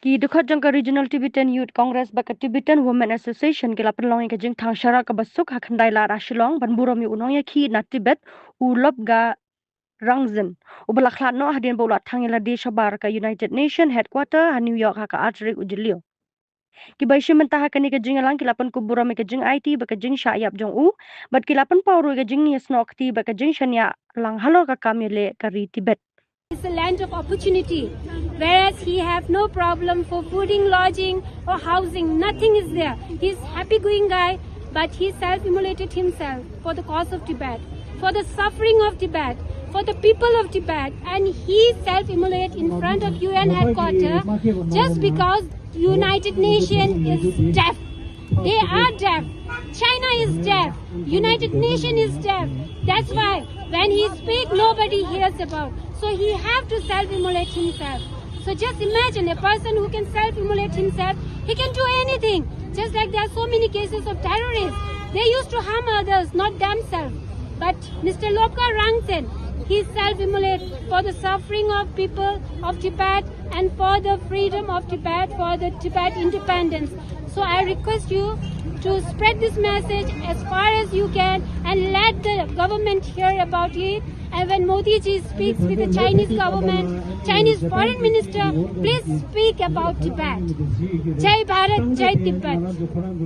Ki dukhat jangka Regional Tibetan Youth Congress baka Tibetan Women Association ke lapan long ke jing thang syara ka basuk ha khandai la rashilong ban burom yu unong ya ki na Tibet ulop ga rangzen ubalakhlat no hadin bola thangila di shabar ka United Nation headquarter ha New York ha ka atrik ujilio ki baishe mentah ka ni ke jing lang ki lapan ku burom ke jing IT baka jing syayap jong u bat ki lapan pawru ke jing yes nokti baka jing shanya lang halo ka kamile kari Tibet. It's a land of opportunity, whereas he have no problem for fooding, lodging or housing. Nothing is there. He's happy-going guy, but he self-immolated himself for the cause of Tibet, for the suffering of Tibet, for the people of Tibet, and he self-immolated in front of UN headquarters just because United Nations is deaf. They are deaf. China is deaf. United Nations is deaf. That's why when he speaks, nobody hears about. So he have to self-immolate himself. So just imagine a person who can self-immolate himself, he can do anything. Just like there are so many cases of terrorists. They used to harm others, not themselves. But Mr. Lobka Rangchen, he self-immolates for the suffering of people of Tibet and for the freedom of Tibet, for the Tibet independence. So I request you to spread this message as far as you can and let the government hear about it. And when Modi ji speaks with the Chinese government, Chinese foreign minister, please speak about Tibet. Jai Bharat, Jai Tibet.